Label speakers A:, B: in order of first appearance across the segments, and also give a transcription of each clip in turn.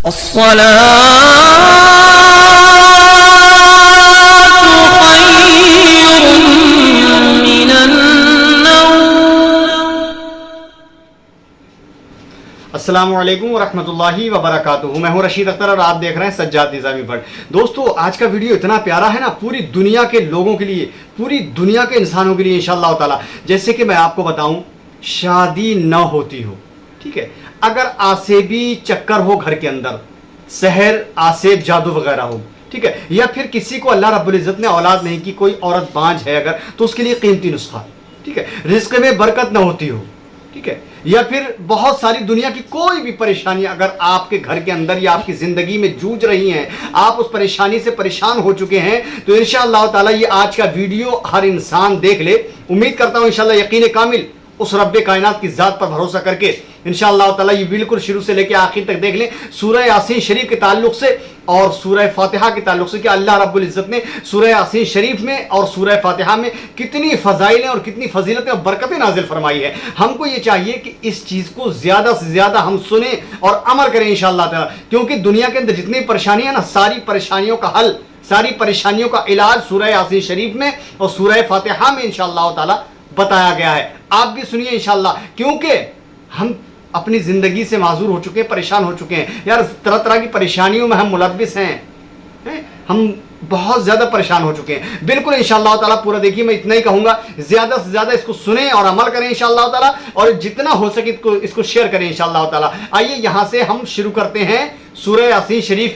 A: السلام علیکم ورحمۃ اللہ وبرکاتہ. میں ہوں رشید اختر اور آپ دیکھ رہے ہیں سجاد نظامی ورلڈ. دوستو آج کا ویڈیو اتنا پیارا ہے نا, پوری دنیا کے لوگوں کے لیے, پوری دنیا کے انسانوں کے لیے انشاءاللہ تعالی. جیسے کہ میں آپ کو بتاؤں, شادی نہ ہوتی ہو, ٹھیک ہے, اگر آسیبی چکر ہو گھر کے اندر, سحر آسیب جادو وغیرہ ہو, ٹھیک ہے, یا پھر کسی کو اللہ رب العزت نے اولاد نہیں کی, کوئی عورت بانجھ ہے اگر, تو اس کے لیے قیمتی نسخہ, ٹھیک ہے, رزق میں برکت نہ ہوتی ہو, ٹھیک ہے, یا پھر بہت ساری دنیا کی کوئی بھی پریشانی اگر آپ کے گھر کے اندر یا آپ کی زندگی میں جوجھ رہی ہیں, آپ اس پریشانی سے پریشان ہو چکے ہیں, تو انشاءاللہ تعالی یہ آج کا ویڈیو ہر انسان دیکھ لے. امید کرتا ہوں انشاءاللہ یقین کامل اس رب کائنات کی ذات پر بھروسہ کر کے انشاءاللہ تعالی یہ بالکل شروع سے لے کے آخر تک دیکھ لیں. سورہ یاسین شریف کے تعلق سے اور سورہ فاتحہ کے تعلق سے کہ اللہ رب العزت نے سورہ یاسین شریف میں اور سورہ فاتحہ میں کتنی فضائلیں اور کتنی فضیلتیں اور برکتیں نازل فرمائی ہے. ہم کو یہ چاہیے کہ اس چیز کو زیادہ سے زیادہ ہم سنیں اور عمل کریں انشاءاللہ تعالی, کیونکہ دنیا کے اندر جتنی پریشانیاں نا, ساری پریشانیوں کا حل, ساری پریشانیوں کا علاج سورہ یاسین شریف میں اور سورہ فاتحہ میں انشاءاللہ تعالی بتایا گیا ہے. آپ بھی سنیے انشاءاللہ, کیونکہ ہم اپنی زندگی سے معذور ہو چکے ہیں, پریشان ہو چکے ہیں یار, طرح طرح کی پریشانیوں میں ہم ملبس ہیں, ہم بہت زیادہ پریشان ہو چکے ہیں. بالکل انشاءاللہ تعالی پورا دیکھیے, میں اتنا ہی کہوں گا, زیادہ سے زیادہ اس کو سنیں اور عمل کریں انشاءاللہ تعالی, اور جتنا ہو سکے اس کو شیئر کریں انشاءاللہ تعالی. آئیے یہاں سے ہم شروع کرتے ہیں سورہ یاسین شریف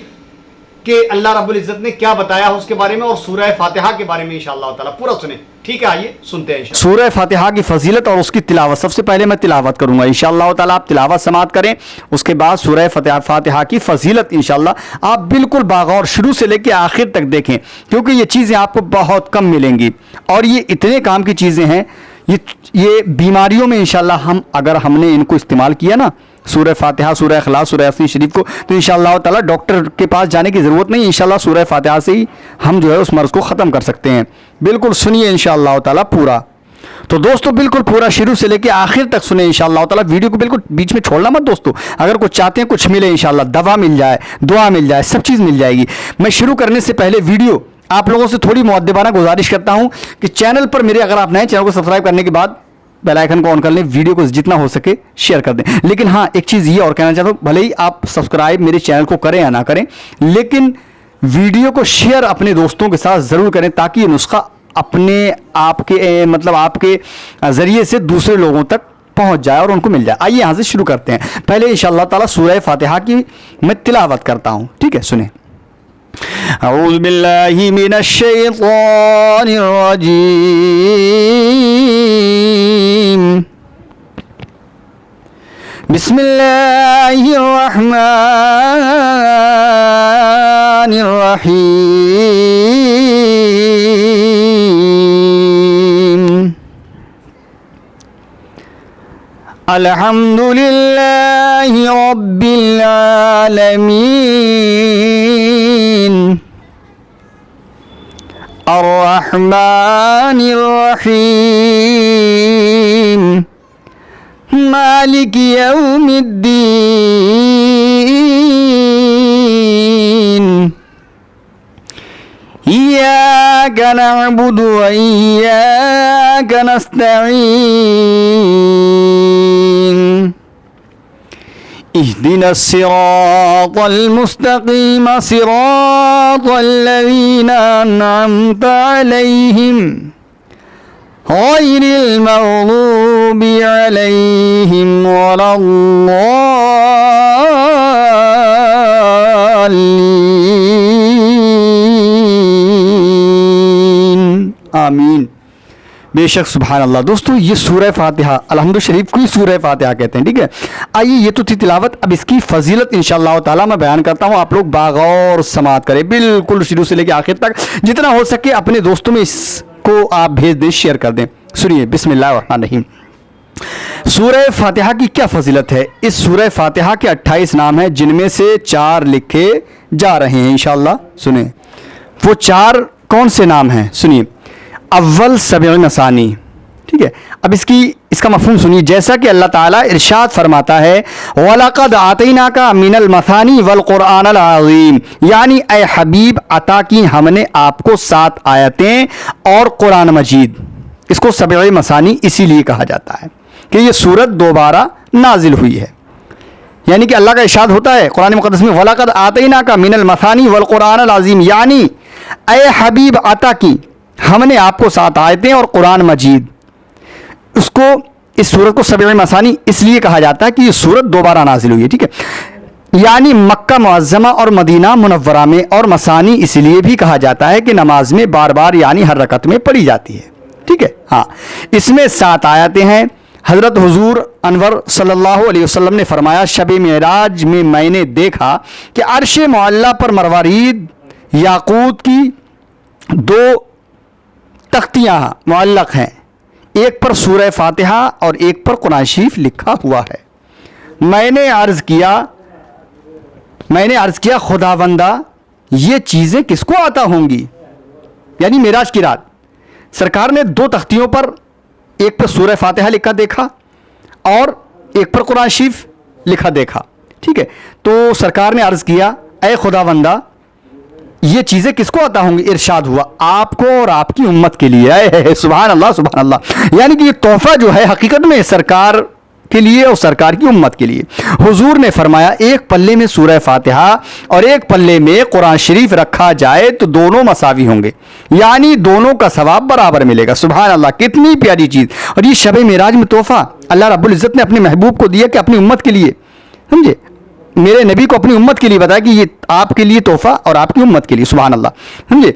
A: کہ اللہ رب العزت نے کیا بتایا ہے اس کے بارے میں, اور سورہ فاتحہ کے بارے میں انشاءاللہ تعالی پورا سنیں, ٹھیک ہے. آئیے سنتے ہیں
B: سورہ فاتحہ کی فضیلت اور اس کی تلاوت. سب سے پہلے میں تلاوت کروں گا انشاءاللہ تعالی, آپ تلاوت سماعت کریں, اس کے بعد سورہ فاتحہ کی فضیلت انشاءاللہ آپ بالکل باغور شروع سے لے کے آخر تک دیکھیں, کیونکہ یہ چیزیں آپ کو بہت کم ملیں گی اور یہ اتنے کام کی چیزیں ہیں. یہ بیماریوں میں انشاءاللہ اگر ہم نے ان کو استعمال کیا نا, سورہ فاتحہ, سورہ اخلاص, سورہ یاسین شریف کو, تو انشاءاللہ تعالی ڈاکٹر کے پاس جانے کی ضرورت نہیں. انشاءاللہ سورہ فاتحہ سے ہی ہم جو ہے اس مرض کو ختم کر سکتے ہیں. بالکل سنیے انشاءاللہ تعالی پورا. تو دوستو بالکل پورا شروع سے لے کے آخر تک سنیں انشاءاللہ تعالی, ویڈیو کو بالکل بیچ میں چھوڑنا مت دوستو. اگر کچھ چاہتے ہیں کچھ ملے انشاءاللہ, دوا مل جائے, دعا مل جائے, سب چیز مل جائے گی. میں شروع کرنے سے پہلے ویڈیو آپ لوگوں سے تھوڑی مؤدبانہ گزارش کرتا ہوں کہ چینل پر میرے اگر آپ نئے, چینل کو سبسکرائب کرنے کے بعد بیل آئیکن کو آن کر لیں, ویڈیو کو جتنا ہو سکے شیئر کر دیں. لیکن ہاں ایک چیز یہ اور کہنا چاہتا ہوں, بھلے ہی آپ سبسکرائب میرے چینل کو کریں یا نہ کریں, لیکن ویڈیو کو شیئر اپنے دوستوں کے ساتھ ضرور کریں, تاکہ یہ نسخہ اپنے آپ کے ذریعے سے دوسرے لوگوں تک پہنچ جائے اور ان کو مل جائے. آئیے یہاں سے شروع کرتے ہیں. پہلے انشاءاللہ تعالی سورہ فاتحہ کی میں تلاوت کرتا ہوں, ٹھیک ہے, سنیں. اعوذ باللہ من الشیطان الرجیم, بسم اللہ الرحمن الرحیم, الحمد للہ رب العالمین, الرحمن الرحیم, مالک یوم الدین, ایاک نعبد و ایاک نستعین, اهدنا الصراط المستقيم صراط الذين أنعمت عليهم غير المغضوب عليهم ولا الضالين, آمین. بے شک سبحان اللہ. دوستو یہ سورہ فاتحہ الحمد شریف کو ہی سورہ فاتحہ کہتے ہیں, ٹھیک ہے. آئیے یہ تو تھی تلاوت, اب اس کی فضیلت انشاءاللہ تعالی میں بیان کرتا ہوں, آپ لوگ باغور سماعت کریں بالکل شروع سے لے کے آخر تک, جتنا ہو سکے اپنے دوستوں میں اس کو آپ بھیج دیں, شیئر کر دیں. سنیے, بسم اللہ الرحمن الرحیم. سورہ فاتحہ کی کیا فضیلت ہے. اس سورہ فاتحہ کے 28 نام ہیں, جن میں سے 4 لکھے جا رہے ہیں انشاءاللہ. سنیں وہ 4 کون سے نام ہیں, سنیے. اول 7 مثانی, ٹھیک ہے. اب اس کا مفہوم سنیے. جیسا کہ اللہ تعالیٰ ارشاد فرماتا ہے وَلَقَدْ آتَيْنَاكَ مِنَ الْمَثَانِي وَالْقُرْآنَ الْعَظِيمِ، یعنی اے حبیب عطا کی ہم نے آپ کو 7 آیتیں اور قرآن مجید. اس کو سبع مثانی اسی لیے کہا جاتا ہے کہ یہ سورت دوبارہ نازل ہوئی ہے. یعنی کہ اللہ کا ارشاد ہوتا ہے قرآن مقدس میں وَلَقَدْ آتَيْنَاكَ مِنَ الْمَثَانِي وَالْقُرْآنَ الْعَظِيمِ، یعنی اے حبیب عطا کی ہم نے آپ کو 7 آیتیں اور قرآن مجید. اس سورت کو سبع مثانی اس لیے کہا جاتا ہے کہ یہ سورت دوبارہ نازل ہوئی ہے. ٹھیک ہے. یعنی مکہ معظمہ اور مدینہ منورہ میں، اور مثانی اس لیے بھی کہا جاتا ہے کہ نماز میں بار بار یعنی ہر رکعت میں پڑھی جاتی ہے. ٹھیک ہے. ہاں، اس میں 7 آیتیں ہیں. حضرت حضور انور صلی اللہ علیہ وسلم نے فرمایا شب معراج میں میں نے دیکھا کہ عرش معلیٰ پر مروارید یاقوت کی 2 تختیاں معلق ہیں، ایک پر سورہ فاتحہ اور ایک پر قرآن شریف لکھا ہوا ہے. میں نے عرض کیا خداوندہ یہ چیزیں کس کو عطا ہوں گی؟ یعنی معراج کی رات سرکار نے 2 تختیوں پر ایک پر سورہ فاتحہ لکھا دیکھا اور ایک پر قرآن شریف لکھا دیکھا. ٹھیک ہے. تو سرکار نے عرض کیا اے خداوندہ یہ چیزیں کس کو عطا ہوں گی؟ ارشاد ہوا آپ کو اور آپ کی امت کے لیے. سبحان اللہ سبحان اللہ. یعنی کہ یہ تحفہ جو ہے حقیقت میں سرکار کے لیے اور سرکار کی امت کے لیے. حضور نے فرمایا ایک پلے میں سورہ فاتحہ اور ایک پلے میں قرآن شریف رکھا جائے تو دونوں مساوی ہوں گے، یعنی دونوں کا ثواب برابر ملے گا. سبحان اللہ، کتنی پیاری چیز. اور یہ شب معراج میں تحفہ اللہ رب العزت نے اپنے محبوب کو دیا کہ اپنی امت کے لیے، سمجھے، میرے نبی کو اپنی امت کے لیے بتایا کہ یہ آپ کے لیے تحفہ اور آپ کی امت کے لیے. سبحان اللہ، سمجھے.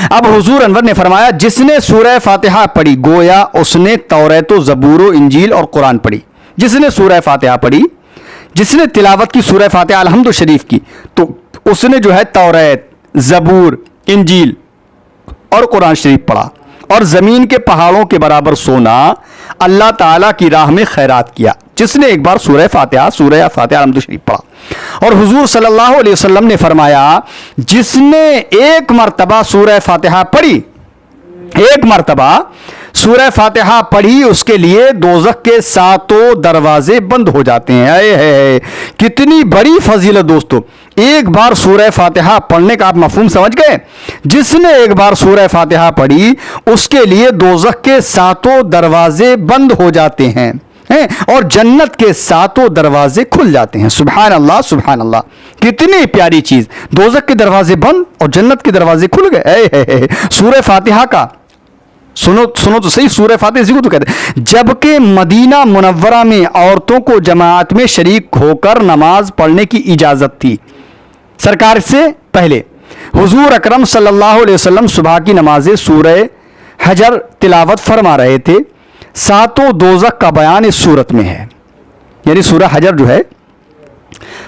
B: اب حضور انور نے فرمایا جس نے سورہ فاتحہ پڑھی گویا اس نے توریت و زبور و انجیل اور قرآن پڑھی. جس نے سورہ فاتحہ پڑھی، جس نے تلاوت کی سورہ فاتحہ الحمد شریف کی، تو اس نے جو ہے توریت، زبور، انجیل اور قرآن شریف پڑھا. اور زمین کے پہاڑوں کے برابر سونا اللہ تعالیٰ کی راہ میں خیرات کیا جس نے ایک بار سورہ فاتحہ الحمد شریف پڑھا. اور حضور صلی اللہ علیہ وسلم نے فرمایا جس نے ایک مرتبہ سورہ فاتحہ پڑھی، ایک مرتبہ سورہ فاتحہ پڑھی، اس کے لیے دوزخ کے 7 دروازے بند ہو جاتے ہیں. کتنی بڑی فضیلت دوستو. ایک بار سورہ فاتحہ پڑھنے کا آپ مفہوم سمجھ گئے. جس نے ایک بار سورہ فاتحہ پڑھی اس کے لیے دوزخ کے 7 دروازے بند ہو جاتے ہیں اور جنت کے 7 دروازے کھل جاتے ہیں. سبحان اللہ سبحان اللہ. کتنی پیاری چیز. دوزخ کے دروازے بند اور جنت کے دروازے کھل گئے. سورہ فاتحہ کا سنو تو صحیح، سورہ فاتحہ اسی کو تو کہتے ہیں. جبکہ مدینہ منورہ میں عورتوں کو جماعت میں شریک ہو کر نماز پڑھنے کی اجازت تھی. سرکار سے پہلے حضور اکرم صلی اللہ علیہ وسلم صبح کی نماز سورہ حجر تلاوت فرما رہے تھے. 7 دوزخ کا بیان اس صورت میں ہے. یعنی سورہ حجر جو ہے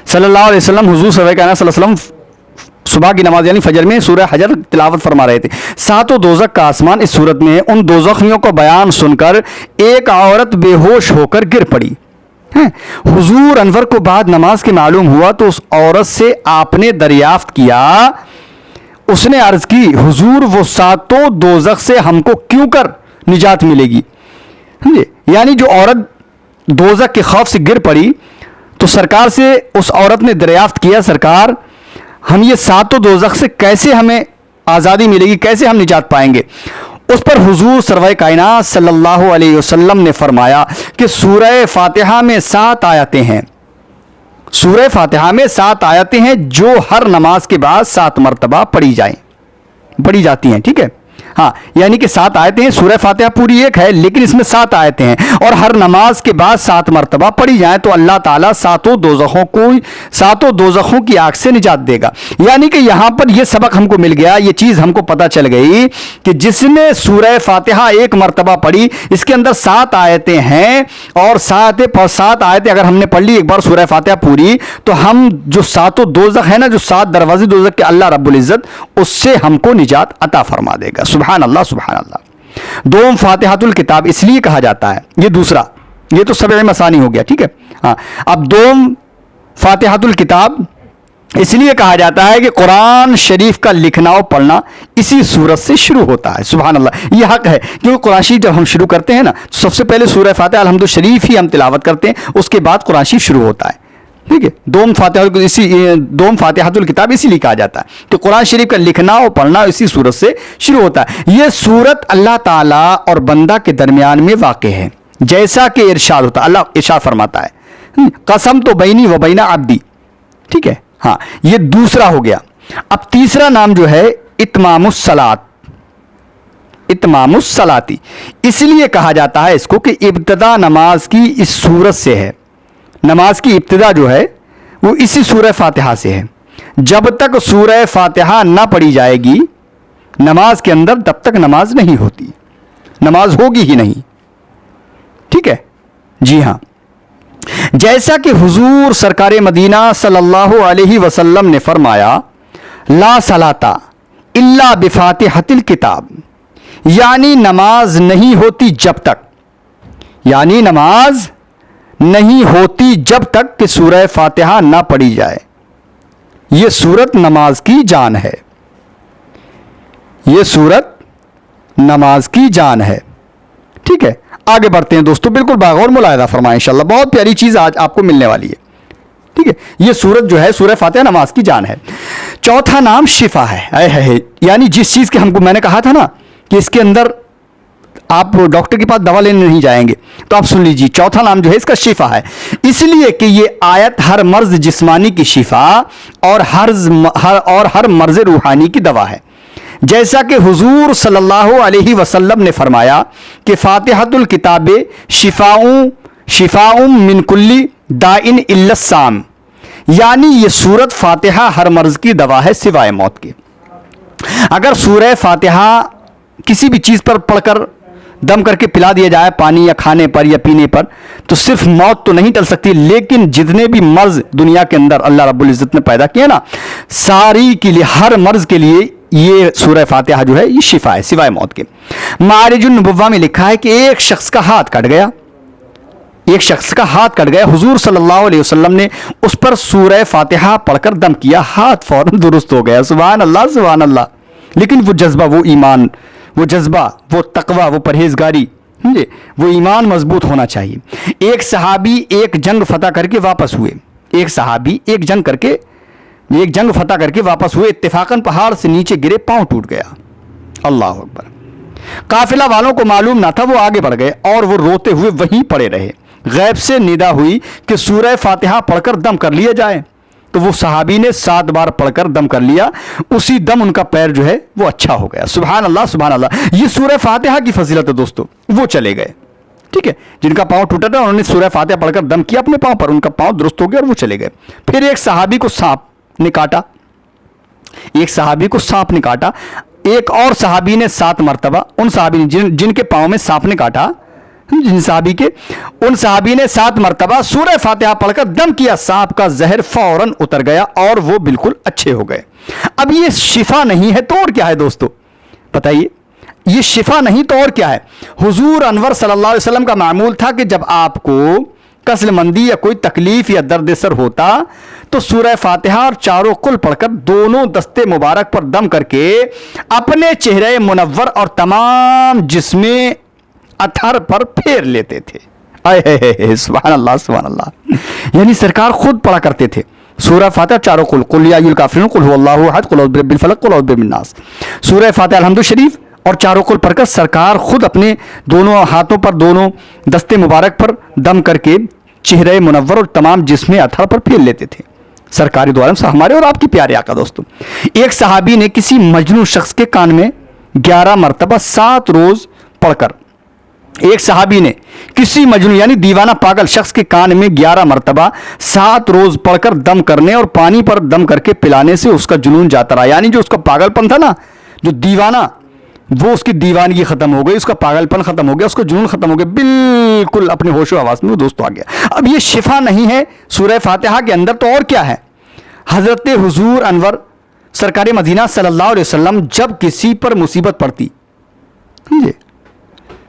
B: صلی اللہ علیہ وسلم حضور صلی اللہ علیہ وسلم صبح کی نماز یعنی فجر میں سورہ حجر تلاوت فرما رہے تھے. 7 دوزخ کا آسمان اس صورت میں ہے. ان دوزخیوں کا بیان سن کر ایک عورت بے ہوش ہو کر گر پڑی. حضور انور کو بعد نماز کے معلوم ہوا تو اس عورت سے آپ نے دریافت کیا. اس نے عرض کی حضور وہ 7 دوزخ سے ہم کو کیوں کر نجات ملے گی؟ یعنی جو عورت دوزخ کے خوف سے گر پڑی تو سرکار سے اس عورت نے دریافت کیا سرکار ہم یہ 7 دوزخ سے کیسے ہمیں آزادی ملے گی، کیسے ہم نجات پائیں گے؟ اس پر حضور سرور کائنات صلی اللہ علیہ وسلم نے فرمایا کہ سورہ فاتحہ میں 7 آیتیں ہیں. سورہ فاتحہ میں 7 آیتیں ہیں جو ہر نماز کے بعد 7 مرتبہ پڑھی جاتی ہیں. ٹھیک ہے. ہاں، یعنی کہ 7 آیتیں ہیں. سورہ فاتحہ پوری ایک ہے لیکن اس میں 7 آیتیں ہیں اور ہر نماز کے بعد 7 مرتبہ پڑھی جائیں تو اللہ تعالیٰ 7 دوزخوں کی آگ سے نجات دے گا. یعنی کہ یہاں پر یہ سبق ہم کو مل گیا، یہ چیز ہم کو پتہ چل گئی کہ جس نے سورہ فاتحہ ایک مرتبہ پڑھی اس کے اندر 7 آیتیں ہیں اور 7 آیتیں اگر ہم نے پڑھ لی ایک بار سورہ فاتحہ پوری تو ہم جو 7 دوزخ ہے نا، جو 7 دروازے دوزخ کے اللہ رب العزت اس سے ہم کو نجات عطا فرما دے گا. سبحان اللہ سبحان اللہ. دوم فاتحۃ الکتاب اس لیے کہا جاتا ہے. یہ دوسرا، یہ تو سبع مثانی ہو گیا. ٹھیک ہے. ہاں، اب دوم فاتحۃ الکتاب اس لیے کہا جاتا ہے کہ قرآن شریف کا لکھنا اور پڑھنا اسی صورت سے شروع ہوتا ہے. سبحان اللہ, یہ حق ہے, کیونکہ قرآن شریف جب ہم شروع کرتے ہیں نا تو سب سے پہلے سورہ فاتحہ الحمد شریف ہی ہم تلاوت کرتے ہیں, اس کے بعد قرآن شریف شروع ہوتا ہے. ٹھیک ہے, دوم فاتحۃ الکتاب اسی لیے کہا جاتا ہے کہ قرآن شریف کا لکھنا اور پڑھنا اسی صورت سے شروع ہوتا ہے. یہ صورت اللہ تعالیٰ اور بندہ کے درمیان میں واقع ہے, جیسا کہ ارشاد ہوتا ہے. اللہ ارشاد فرماتا ہے قسم تو بینی و بین عبدی. ٹھیک ہے, ہاں یہ دوسرا ہو گیا. اب تیسرا نام جو ہے اتمام الصلاۃ, اتمام الصلاتی, اس لیے کہا جاتا ہے اس کو کہ ابتدا نماز کی اس صورت سے ہے. نماز کی ابتدا جو ہے وہ اسی سورہ فاتحہ سے ہے. جب تک سورہ فاتحہ نہ پڑھی جائے گی نماز کے اندر, تب تک نماز نہیں ہوتی, نماز ہوگی ہی نہیں. ٹھیک ہے, جی ہاں, جیسا کہ حضور سرکار مدینہ صلی اللہ علیہ وسلم نے فرمایا لا صلاۃ الا بفاتحۃ الکتاب, یعنی نماز نہیں ہوتی جب تک, یعنی نماز نہیں ہوتی جب تک کہ سورہ فاتحہ نہ پڑھی جائے. یہ سورت نماز کی جان ہے, یہ سورت نماز کی جان ہے. ٹھیک ہے, آگے بڑھتے ہیں دوستو, بالکل باغور ملاحظہ فرمائیں انشاءاللہ, بہت پیاری چیز آج آپ کو ملنے والی ہے. ٹھیک ہے, یہ سورت جو ہے سورہ فاتحہ نماز کی جان ہے. چوتھا نام شفا ہے, یعنی جس چیز کے ہم کو میں نے کہا تھا نا کہ اس کے اندر آپ ڈاکٹر کے پاس دوا لینے نہیں جائیں گے, تو آپ سن لیجیے چوتھا نام جو ہے اس کا شفا ہے, اس لیے کہ یہ آیت ہر مرض جسمانی کی شفا اور ہر مرض روحانی کی دوا ہے. جیسا کہ حضور صلی اللہ علیہ وسلم نے فرمایا کہ فاتحۃ الکتاب شفاء من کل داء الا السام, یعنی یہ سورت فاتحہ ہر مرض کی دوا ہے سوائے موت کے. اگر سورہ فاتحہ کسی بھی چیز پر پڑھ کر دم کر کے پلا دیا جائے, پانی یا کھانے پر یا پینے پر, تو صرف موت تو نہیں ٹل سکتی, لیکن جتنے بھی مرض دنیا کے اندر اللہ رب العزت نے پیدا کیے نا, ساری کے لیے, ہر مرض کے لیے یہ سورہ فاتحہ جو ہے یہ شفا ہے سوائے موت کے. معارج النبوہ میں لکھا ہے کہ ایک شخص کا ہاتھ کٹ گیا, ایک شخص کا ہاتھ کٹ گیا, حضور صلی اللہ علیہ وسلم نے اس پر سورہ فاتحہ پڑھ کر دم کیا, ہاتھ فوراً درست ہو گیا. سبحان اللہ سبحان اللہ. لیکن وہ جذبہ, وہ ایمان, وہ جذبہ, وہ تقوی, وہ پرہیزگاری, وہ ایمان مضبوط ہونا چاہیے. ایک صحابی ایک جنگ فتح کر کے واپس ہوئے, ایک صحابی ایک جنگ فتح کر کے واپس ہوئے, اتفاقاً پہاڑ سے نیچے گرے, پاؤں ٹوٹ گیا. اللہ اکبر. قافلہ والوں کو معلوم نہ تھا, وہ آگے بڑھ گئے اور وہ روتے ہوئے وہیں پڑے رہے. غیب سے ندا ہوئی کہ سورہ فاتحہ پڑھ کر دم کر لیا جائے, تو وہ صحابی نے 7 بار پڑھ کر دم کر لیا, اسی دم ان کا پیر جو ہے وہ اچھا ہو گیا. سبحان اللہ سبحان اللہ. یہ سورہ فاتحہ کی فضیلت ہے دوستو. وہ چلے گئے, ٹھیک ہے, جن کا پاؤں ٹوٹا تھا انہوں نے سورہ فاتحہ پڑھ کر دم کیا اپنے پاؤں پر, ان کا پاؤں درست ہو گیا اور وہ چلے گئے. پھر ایک صحابی کو سانپ نے کاٹا, ایک صحابی کو سانپ نے کاٹا, ایک اور صحابی نے 7 مرتبہ, ان صحابی نے جن کے پاؤں میں سانپ نے کاٹا, ان صحابی نے 7 مرتبہ سورہ فاتحہ پڑھ کر دم کیا, سانپ کا زہر فوراً اتر گیا اور وہ بالکل اچھے ہو گئے. اب یہ شفا نہیں ہے تو اور کیا ہے دوستو, بتائیے, یہ شفا نہیں تو اور کیا ہے. حضور انور صلی اللہ علیہ وسلم کا معمول تھا کہ جب آپ کو کسل مندی یا کوئی تکلیف یا درد سر ہوتا تو سورہ فاتحہ اور چاروں کل پڑھ کر دونوں دستے مبارک پر دم کر کے اپنے چہرے منور اور تمام جسم اتھر پر پھیر لیتے تھے. سبحان اللہ سبحان اللہ. یعنی سرکار خود پڑھا کرتے تھے سورہ فاتحہ چاروں کل, قل یا ایھا الکافرون, قل هو اللہ احد, قل اعوذ برب الفلق, قل اعوذ برب الناس. سورہ فاتحہ الحمد شریف اور چاروں کل پڑھ کر سرکار خود اپنے دونوں ہاتھوں پر, دونوں دستے مبارک پر دم کر کے چہرے منور اور تمام جسم اتھر پر پھیر لیتے تھے. سرکاری دو عالم ہمارے اور آپ کی پیارے آقا دوستوں. ایک صحابی نے کسی مجنون شخص کے کان میں 11 مرتبہ 7 روز پڑھ کر, ایک صحابی نے کسی مجنون یعنی دیوانہ پاگل شخص کے کان میں 11 مرتبہ 7 روز پڑھ کر دم کرنے اور پانی پر دم کر کے پلانے سے اس کا جنون جاتا رہا. یعنی جو اس کا پاگل پن تھا نا, جو دیوانہ, وہ اس کی دیوانگی ختم ہو گئی, اس کا پاگل پن ختم ہو گیا, اس کا جنون ختم ہو گیا, بالکل اپنے ہوش و حواس میں وہ دوست آ گیا. اب یہ شفا نہیں ہے سورہ فاتحہ کے اندر تو اور کیا ہے. حضرت حضور انور سرکار مدینہ صلی اللہ علیہ وسلم جب کسی پر مصیبت پڑتی,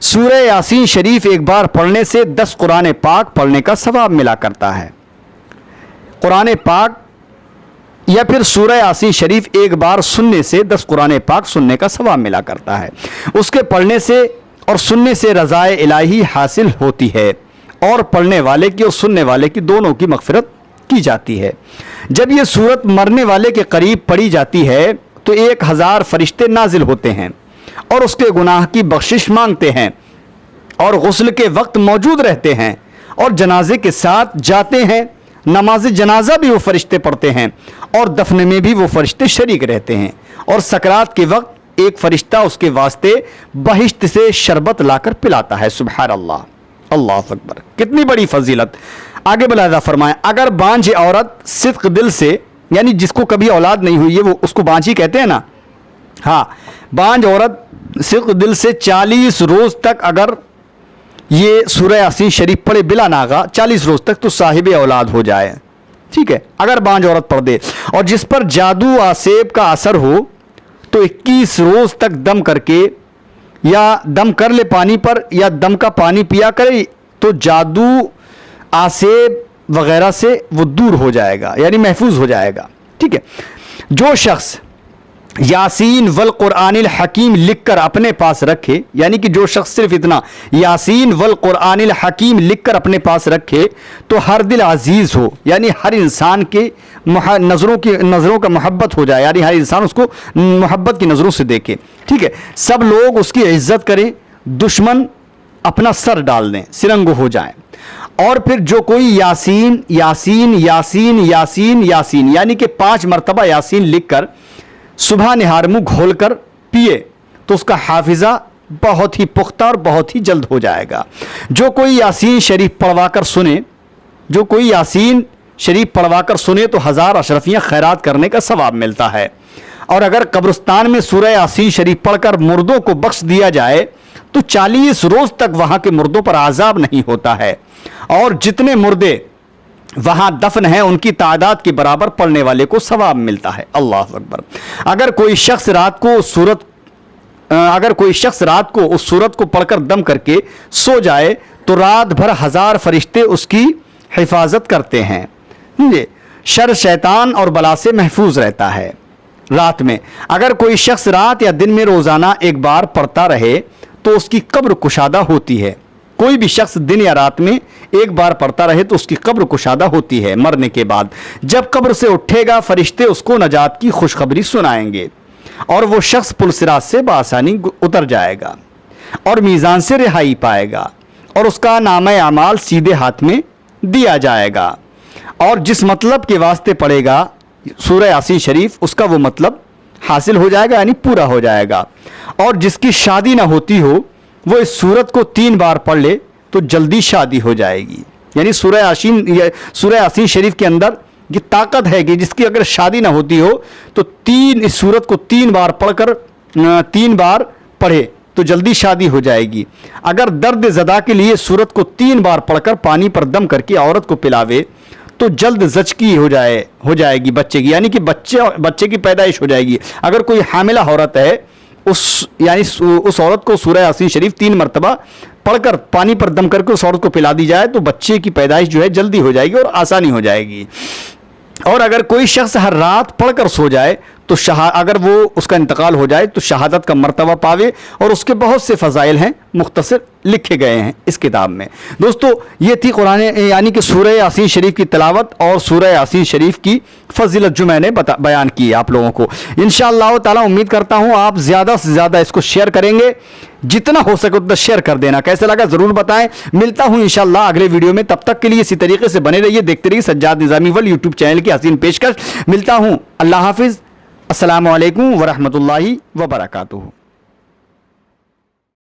B: سورہ یاسین شریف ایک بار پڑھنے سے 10 قرآن پاک پڑھنے کا ثواب ملا کرتا ہے. قرآن پاک یا پھر سورہ یاسین شریف ایک بار سننے سے 10 قرآن پاک سننے کا ثواب ملا کرتا ہے. اس کے پڑھنے سے اور سننے سے رضائے الہی حاصل ہوتی ہے اور پڑھنے والے کی اور سننے والے کی دونوں کی مغفرت کی جاتی ہے. جب یہ سورت مرنے والے کے قریب پڑھی جاتی ہے تو 1000 فرشتے نازل ہوتے ہیں اور اس کے گناہ کی بخشش مانگتے ہیں اور غسل کے وقت موجود رہتے ہیں اور جنازے کے ساتھ جاتے ہیں. نماز جنازہ بھی وہ فرشتے پڑھتے ہیں اور دفن میں بھی وہ فرشتے شریک رہتے ہیں اور سکرات کے وقت ایک فرشتہ اس کے واسطے بہشت سے شربت لا کر پلاتا ہے. سبحان اللہ، اللہ اکبر، کتنی بڑی فضیلت. آگے بلادہ فرمائیں، اگر بانجھ عورت صدق دل سے، یعنی جس کو کبھی اولاد نہیں ہوئی ہے وہ اس کو بانجھ ہی کہتے ہیں نا. ہاں، بانجھ عورت صدق دل سے 40 روز تک اگر یہ سورہ یاسین شریف پڑھے بلا ناغہ 40 روز تک تو صاحب اولاد ہو جائے. ٹھیک ہے، اگر بانجھ عورت پڑھ دے. اور جس پر جادو آسیب کا اثر ہو تو 21 روز تک دم کر کے یا دم کر لے پانی پر یا دم کا پانی پیا کرے تو جادو آسیب وغیرہ سے وہ دور ہو جائے گا، یعنی محفوظ ہو جائے گا. ٹھیک ہے، جو شخص یاسین والقرآن الحکیم لکھ کر اپنے پاس رکھے، یعنی کہ جو شخص صرف اتنا یاسین والقرآن الحکیم لکھ کر اپنے پاس رکھے تو ہر دل عزیز ہو، یعنی ہر انسان کے نظروں کا محبت ہو جائے، یعنی ہر انسان اس کو محبت کی نظروں سے دیکھے. ٹھیک ہے، سب لوگ اس کی عزت کریں، دشمن اپنا سر ڈال دیں، سرنگو ہو جائیں. اور پھر جو کوئی یاسین یاسین یاسین یاسین یاسین یعنی کہ 5 مرتبہ یاسین لکھ کر صبح نہار منہ گھول کر پیے تو اس کا حافظہ بہت ہی پختہ اور بہت ہی جلد ہو جائے گا. جو کوئی یاسین شریف پڑھوا کر سنے تو 1000 اشرفیاں خیرات کرنے کا ثواب ملتا ہے. اور اگر قبرستان میں سورہ یاسین شریف پڑھ کر مردوں کو بخش دیا جائے تو 40 روز تک وہاں کے مردوں پر عذاب نہیں ہوتا ہے اور جتنے مردے وہاں دفن ہیں ان کی تعداد کے برابر پڑھنے والے کو ثواب ملتا ہے. اللہ اکبر. اگر کوئی شخص رات کو اس سورت کو پڑھ کر دم کر کے سو جائے تو رات بھر 1000 فرشتے اس کی حفاظت کرتے ہیں. شر شیطان اور بلا سے محفوظ رہتا ہے. رات میں اگر کوئی شخص رات یا دن میں روزانہ ایک بار پڑھتا رہے تو اس کی قبر کشادہ ہوتی ہے. کوئی بھی شخص دن یا رات میں ایک بار پڑھتا رہے تو اس کی قبر کشادہ ہوتی ہے. مرنے کے بعد جب قبر سے اٹھے گا فرشتے اس کو نجات کی خوشخبری سنائیں گے اور وہ شخص پل صراط سے بآسانی اتر جائے گا اور میزان سے رہائی پائے گا اور اس کا نامہ اعمال سیدھے ہاتھ میں دیا جائے گا. اور جس مطلب کے واسطے پڑھے گا سورہ یاسین شریف اس کا وہ مطلب حاصل ہو جائے گا، یعنی پورا ہو جائے گا. اور جس کی شادی نہ ہوتی ہو وہ اس سورت کو 3 بار پڑھ لے تو جلدی شادی ہو جائے گی. یعنی سورہ یاسین شریف کے اندر یہ طاقت ہے کہ جس کی اگر شادی نہ ہوتی ہو تو اس سورت کو 3 بار پڑھ کر 3 بار پڑھے تو جلدی شادی ہو جائے گی. اگر درد زدہ کے لیے سورت کو 3 بار پڑھ کر پانی پر دم کر کے عورت کو پلاوے تو جلد زچگی ہو جائے گی بچے کی، یعنی کہ بچے کی پیدائش ہو جائے گی. اگر کوئی حاملہ عورت ہے اس عورت کو سورہ یاسین شریف 3 مرتبہ پڑھ کر پانی پر دم کر کے اس عورت کو پلا دی جائے تو بچے کی پیدائش جو ہے جلدی ہو جائے گی اور آسانی ہو جائے گی. اور اگر کوئی شخص ہر رات پڑھ کر سو جائے تو اگر وہ اس کا انتقال ہو جائے تو شہادت کا مرتبہ پاوے اور اس کے بہت سے فضائل ہیں، مختصر لکھے گئے ہیں اس کتاب میں. دوستو یہ تھی قرآن یعنی کہ سورہ یاسین شریف کی تلاوت اور سورہ یاسین شریف کی فضیلت جو میں نے بیان کی آپ لوگوں کو. انشاءاللہ تعالی امید کرتا ہوں آپ زیادہ سے زیادہ اس کو شیئر کریں گے، جتنا ہو سکے اتنا شیئر کر دینا. کیسے لگا ضرور بتائیں. ملتا ہوں انشاءاللہ اگلے ویڈیو میں، تب تک کے لیے اسی طریقے سے بنے رہیے، دیکھتے رہیے سجاد نظامی ورلڈ یوٹیوب چینل کی حسین پیشکش. ملتا ہوں، اللہ حافظ، السلام علیکم ورحمۃ اللہ وبرکاتہ.